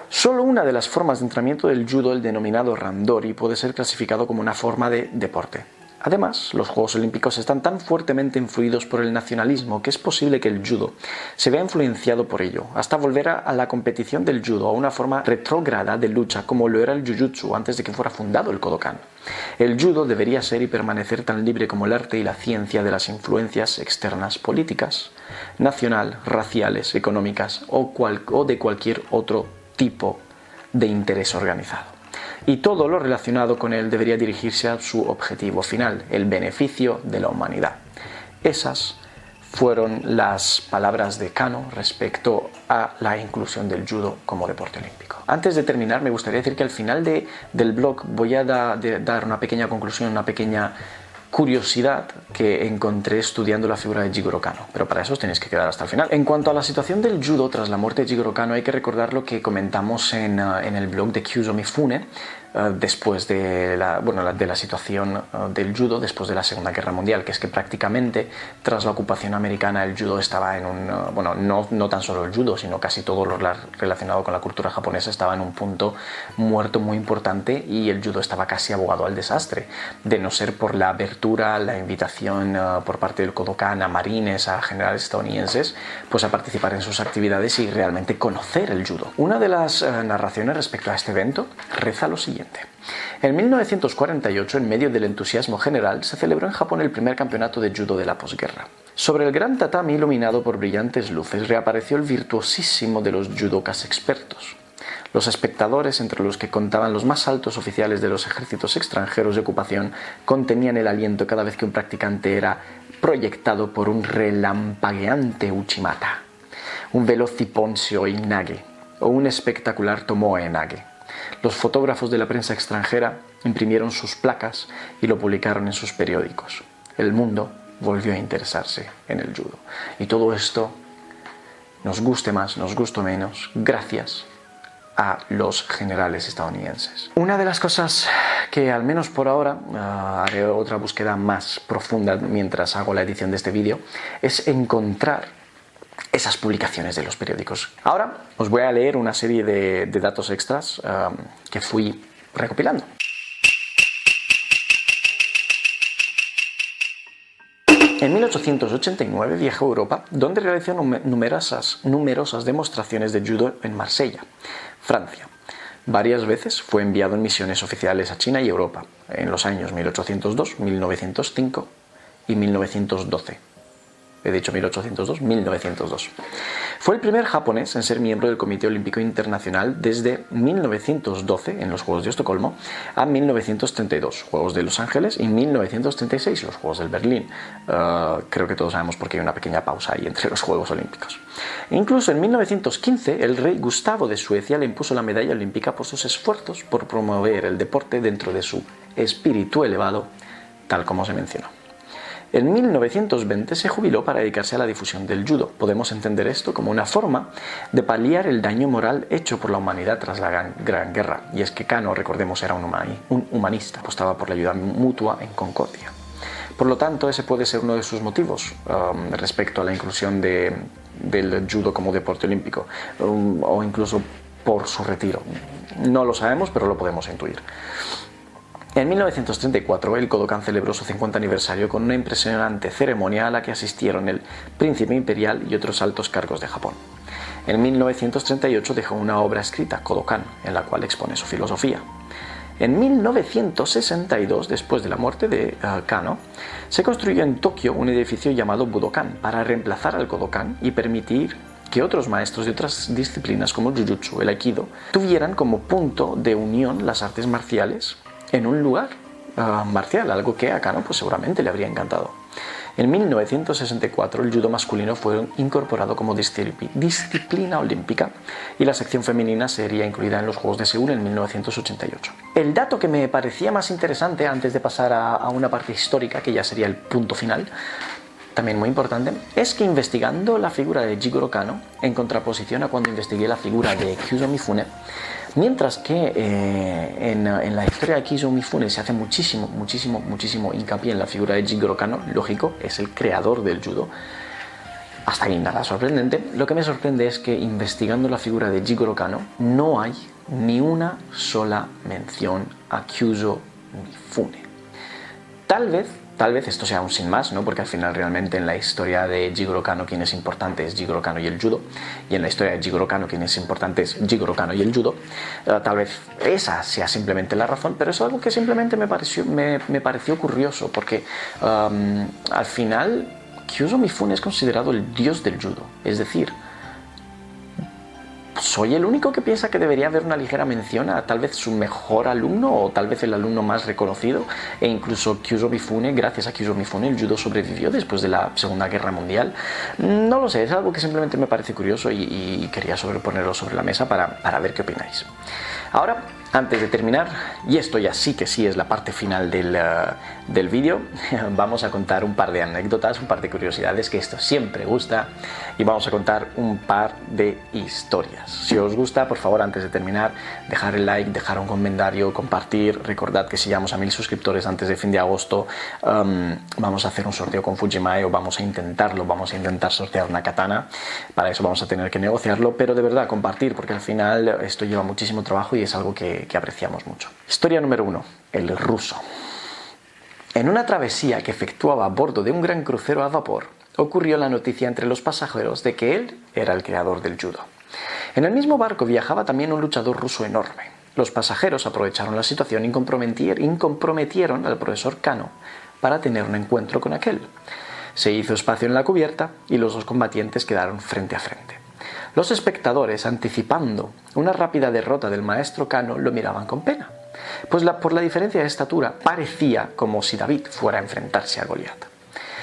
Solo una de las formas de entrenamiento del judo, el denominado randori, puede ser clasificado como una forma de deporte. Además, los Juegos Olímpicos están tan fuertemente influidos por el nacionalismo que es posible que el judo se vea influenciado por ello, hasta volver a la competición del judo a una forma retrógrada de lucha como lo era el jujutsu antes de que fuera fundado el Kodokan. El judo debería ser y permanecer tan libre como el arte y la ciencia de las influencias externas políticas, nacional, raciales, económicas o de cualquier otro tipo de interés organizado. Y todo lo relacionado con él debería dirigirse a su objetivo final, el beneficio de la humanidad. Esas fueron las palabras de Kano respecto a la inclusión del judo como deporte olímpico. Antes de terminar, me gustaría decir que al final del blog voy a dar una pequeña conclusión, una pequeña curiosidad que encontré estudiando la figura de Jigoro Kano, pero para eso os tenéis que quedar hasta el final. En cuanto a la situación del judo tras la muerte de Jigoro Kano, hay que recordar lo que comentamos en el blog de Kyuzo Mifune, después de la situación del judo después de la Segunda Guerra Mundial, que es que prácticamente tras la ocupación americana el judo estaba en no tan solo el judo, sino casi todo lo relacionado con la cultura japonesa estaba en un punto muerto muy importante, y el judo estaba casi abogado al desastre, de no ser por la abertura, la invitación por parte del Kodokan a marines, a generales estadounidenses, pues a participar en sus actividades y realmente conocer el judo. Una de las narraciones respecto a este evento reza lo siguiente. En 1948, en medio del entusiasmo general, se celebró en Japón el primer campeonato de judo de la posguerra. Sobre el gran tatami iluminado por brillantes luces reapareció el virtuosísimo de los judokas expertos. Los espectadores, entre los que contaban los más altos oficiales de los ejércitos extranjeros de ocupación, contenían el aliento cada vez que un practicante era proyectado por un relampagueante uchimata, un veloz Ipponsho Inage o un espectacular Tomoe Nage. Los fotógrafos de la prensa extranjera imprimieron sus placas y lo publicaron en sus periódicos. El mundo volvió a interesarse en el judo. Y todo esto, nos guste más, nos guste menos, gracias a los generales estadounidenses. Una de las cosas que, al menos por ahora, haré otra búsqueda más profunda mientras hago la edición de este vídeo, es encontrar esas publicaciones de los periódicos. Ahora os voy a leer una serie de datos extras que fui recopilando. En 1889 viajó a Europa, donde realizó numerosas demostraciones de judo en Marsella, Francia. Varias veces fue enviado en misiones oficiales a China y Europa, en los años 1802, 1905 y 1912. he dicho 1802, 1902. Fue el primer japonés en ser miembro del Comité Olímpico Internacional desde 1912 en los Juegos de Estocolmo a 1932, Juegos de Los Ángeles, y 1936, los Juegos del Berlín. Creo que todos sabemos por qué hay una pequeña pausa ahí entre los Juegos Olímpicos. E incluso en 1915 el rey Gustavo de Suecia le impuso la medalla olímpica por sus esfuerzos por promover el deporte dentro de su espíritu elevado, tal como se mencionó. En 1920 se jubiló para dedicarse a la difusión del judo. Podemos entender esto como una forma de paliar el daño moral hecho por la humanidad tras la Gran Guerra. Y es que Kano, recordemos, era un humanista, apostaba por la ayuda mutua en concordia. Por lo tanto, ese puede ser uno de sus motivos respecto a la inclusión del judo como deporte olímpico, o incluso por su retiro. No lo sabemos, pero lo podemos intuir. En 1934, el Kodokan celebró su 50 aniversario con una impresionante ceremonia a la que asistieron el príncipe imperial y otros altos cargos de Japón. En 1938 dejó una obra escrita, Kodokan, en la cual expone su filosofía. En 1962, después de la muerte de Kano, se construyó en Tokio un edificio llamado Budokan para reemplazar al Kodokan y permitir que otros maestros de otras disciplinas como el Jujutsu, el Aikido, tuvieran como punto de unión las artes marciales en un lugar marcial, algo que a Kano pues seguramente le habría encantado. En 1964 el judo masculino fue incorporado como disciplina olímpica y la sección femenina sería incluida en los Juegos de Seúl en 1988. El dato que me parecía más interesante antes de pasar a una parte histórica, que ya sería el punto final, también muy importante, es que investigando la figura de Jigoro Kano, en contraposición a cuando investigué la figura de Kyuzo Mifune, mientras que en la historia de Kyuzo Mifune se hace muchísimo hincapié en la figura de Jigoro Kano, lógico, es el creador del judo, hasta ahí nada sorprendente. Lo que me sorprende es que investigando la figura de Jigoro Kano no hay ni una sola mención a Kyuzo Mifune. Tal vez esto sea un sin más, ¿no? Porque al final realmente en la historia de Jigoro Kano quien es importante es Jigoro Kano y el judo, y en la historia de Jigoro Kano quien es importante es Jigoro Kano y el judo. Tal vez esa sea simplemente la razón, pero es algo que simplemente me pareció curioso, porque al final Kyuzo Mifune es considerado el dios del judo, es decir, ¿soy el único que piensa que debería haber una ligera mención a tal vez su mejor alumno o tal vez el alumno más reconocido? E incluso Kyuzo Mifune, gracias a Kyuzo Mifune, el judo sobrevivió después de la Segunda Guerra Mundial. No lo sé, es algo que simplemente me parece curioso y quería ponerlo sobre la mesa para ver qué opináis. Ahora, antes de terminar, y esto ya sí que sí es la parte final del vídeo, vamos a contar un par de anécdotas, un par de curiosidades, que esto siempre gusta, y vamos a contar un par de historias. Si os gusta, por favor, antes de terminar, dejar el like, dejar un comentario, compartir. Recordad que si llegamos a 1000 suscriptores antes de fin de agosto, vamos a hacer un sorteo con Fujimae, o vamos a intentar sortear una katana. Para eso vamos a tener que negociarlo, pero de verdad, compartir, porque al final esto lleva muchísimo trabajo y es algo que apreciamos mucho. Historia número 1. El ruso. En una travesía que efectuaba a bordo de un gran crucero a vapor, ocurrió la noticia entre los pasajeros de que él era el creador del judo. En el mismo barco viajaba también un luchador ruso enorme. Los pasajeros aprovecharon la situación y comprometieron al profesor Kano para tener un encuentro con aquel. Se hizo espacio en la cubierta y los dos combatientes quedaron frente a frente. Los espectadores, anticipando una rápida derrota del maestro Kano, lo miraban con pena, pues por la diferencia de estatura parecía como si David fuera a enfrentarse a Goliat.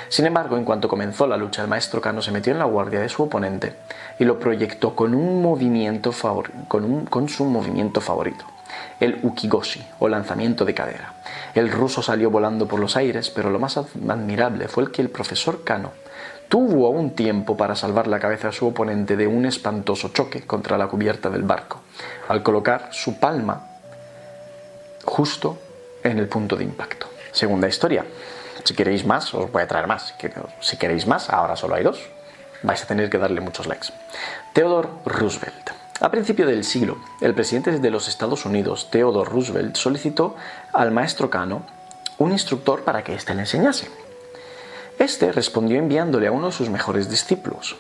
Sin embargo, en cuanto comenzó la lucha, el maestro Kano se metió en la guardia de su oponente y lo proyectó con su movimiento favorito, el ukigoshi, o lanzamiento de cadera. El ruso salió volando por los aires, pero lo más admirable fue que el profesor Kano tuvo aún tiempo para salvar la cabeza de su oponente de un espantoso choque contra la cubierta del barco, al colocar su palma justo en el punto de impacto. Segunda historia. Si queréis más, os voy a traer más. Si queréis más, ahora solo hay 2. Vais a tener que darle muchos likes. Theodore Roosevelt. A principio del siglo, el presidente de los Estados Unidos, Theodore Roosevelt, solicitó al maestro Kano un instructor para que éste le enseñase. Este respondió enviándole a uno de sus mejores discípulos.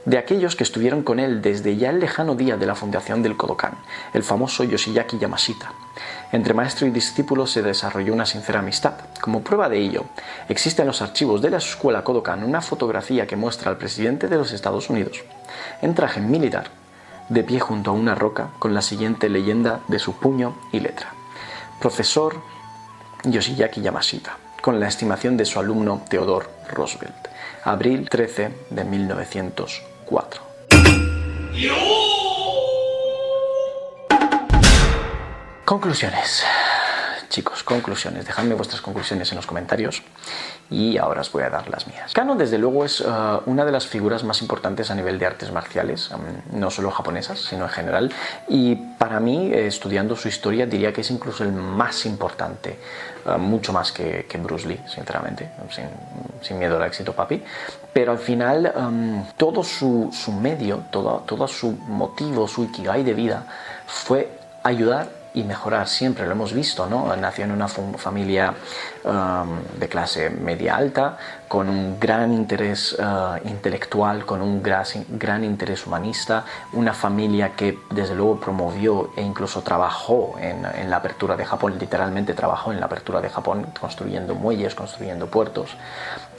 de aquellos que estuvieron con él desde ya el lejano día de la fundación del Kodokan, el famoso Yoshiaki Yamashita. Entre maestro y discípulo se desarrolló una sincera amistad. Como prueba de ello, existe en los archivos de la escuela Kodokan una fotografía que muestra al presidente de los Estados Unidos, en traje militar, de pie junto a una roca con la siguiente leyenda de su puño y letra: Profesor Yoshiaki Yamashita, con la estimación de su alumno Theodore Roosevelt, abril 13 de 1904. Conclusiones. Chicos, conclusiones. Dejadme vuestras conclusiones en los comentarios y ahora os voy a dar las mías. Kano, desde luego, es una de las figuras más importantes a nivel de artes marciales, no solo japonesas, sino en general. Y para mí, estudiando su historia, diría que es incluso el más importante, mucho más que Bruce Lee, sinceramente, sin miedo al éxito, papi. Pero al final, todo su medio, todo su motivo, su ikigai de vida, fue ayudar y mejorar. Siempre lo hemos visto, ¿no? Nació en una familia de clase media alta, con un gran interés intelectual, con un gran interés humanista, una familia que desde luego promovió e incluso trabajó en la apertura de Japón, literalmente trabajó en la apertura de Japón, construyendo muelles, construyendo puertos.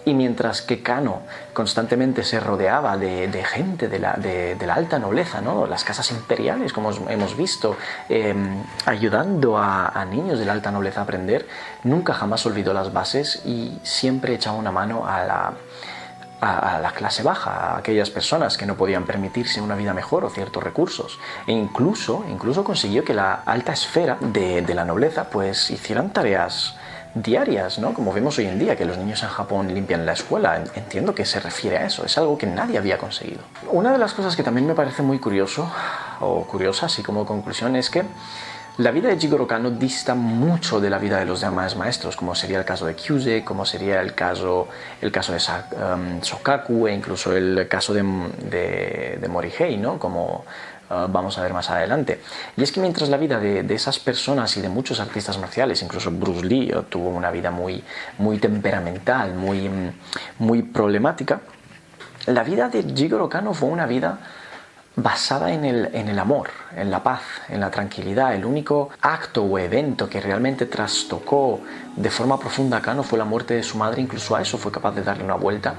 Y mientras que Kano constantemente se rodeaba de gente de la alta nobleza, ¿no? Las casas imperiales, como hemos visto, ayudando a niños de la alta nobleza a aprender, nunca jamás olvidó las bases y siempre echaba una mano a la clase baja, a aquellas personas que no podían permitirse una vida mejor o ciertos recursos. E incluso consiguió que la alta esfera de la nobleza pues hicieran tareas diarias, ¿no? Como vemos hoy en día, que los niños en Japón limpian la escuela. Entiendo que se refiere a eso, es algo que nadie había conseguido. Una de las cosas que también me parece muy curiosa, así como conclusión, es que la vida de Jigoro Kano dista mucho de la vida de los demás maestros, como sería el caso de Kyusei, como sería el caso de Shokaku e incluso el caso de Morihei, ¿no? Como vamos a ver más adelante. Y es que mientras la vida de esas personas y de muchos artistas marciales, incluso Bruce Lee, tuvo una vida muy temperamental, muy problemática, la vida de Jigoro Kano fue una vida basada en el amor, en la paz, en la tranquilidad. El único acto o evento que realmente trastocó de forma profunda a Kano fue la muerte de su madre. Incluso a eso fue capaz de darle una vuelta,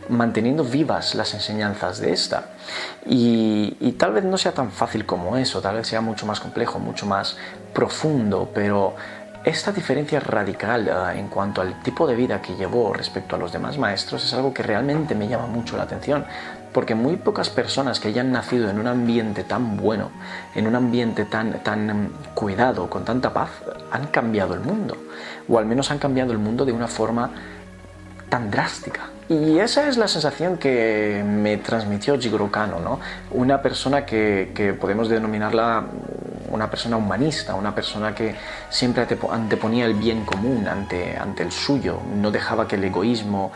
manteniendo vivas las enseñanzas de esta. Y tal vez no sea tan fácil como eso, tal vez sea mucho más complejo, mucho más profundo, pero esta diferencia radical en cuanto al tipo de vida que llevó respecto a los demás maestros es algo que realmente me llama mucho la atención, porque muy pocas personas que hayan nacido en un ambiente tan bueno, en un ambiente tan cuidado, con tanta paz, han cambiado el mundo, o al menos han cambiado el mundo de una forma tan drástica. Y esa es la sensación que me transmitió Jigoro Kano, ¿no? Una persona que podemos denominarla una persona humanista, una persona que siempre anteponía el bien común ante el suyo, no dejaba que el egoísmo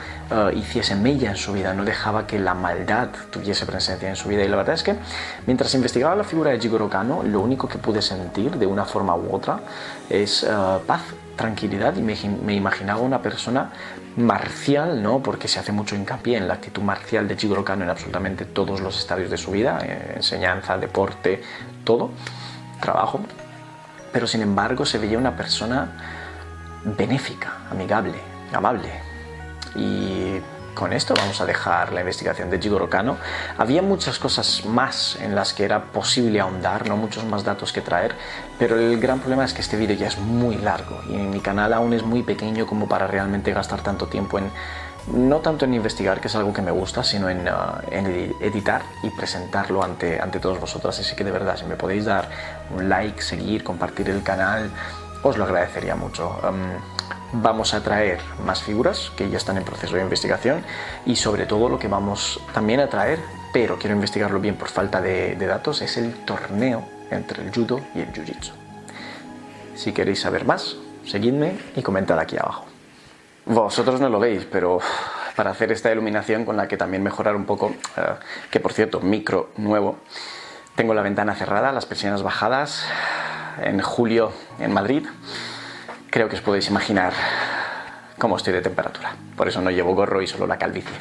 hiciese mella en su vida, no dejaba que la maldad tuviese presencia en su vida. Y la verdad es que mientras investigaba la figura de Jigoro Kano, lo único que pude sentir de una forma u otra es paz, tranquilidad, y me imaginaba una persona marcial, ¿no? Porque se hace mucho hincapié en la actitud marcial de Jigoro Kano en absolutamente todos los estadios de su vida, enseñanza, deporte, todo, trabajo, pero sin embargo se veía una persona benéfica, amigable, amable. Y con esto vamos a dejar la investigación de Jigoro Kano. Había muchas cosas más en las que era posible ahondar, no muchos más datos que traer, pero el gran problema es que este vídeo ya es muy largo y mi canal aún es muy pequeño como para realmente gastar tanto tiempo no tanto en investigar, que es algo que me gusta, sino en editar y presentarlo ante todos vosotros. Así que de verdad, si me podéis dar un like, seguir, compartir el canal, os lo agradecería mucho. Vamos a traer más figuras que ya están en proceso de investigación y sobre todo lo que vamos también a traer, pero quiero investigarlo bien por falta de datos, es el torneo entre el judo y el jiu-jitsu. Si queréis saber más, seguidme y comentad aquí abajo. Vosotros no lo veis, pero para hacer esta iluminación con la que también mejorar un poco, que por cierto, micro nuevo, tengo la ventana cerrada, las persianas bajadas, en julio en Madrid. Creo que os podéis imaginar cómo estoy de temperatura, por eso no llevo gorro y solo la calvicie.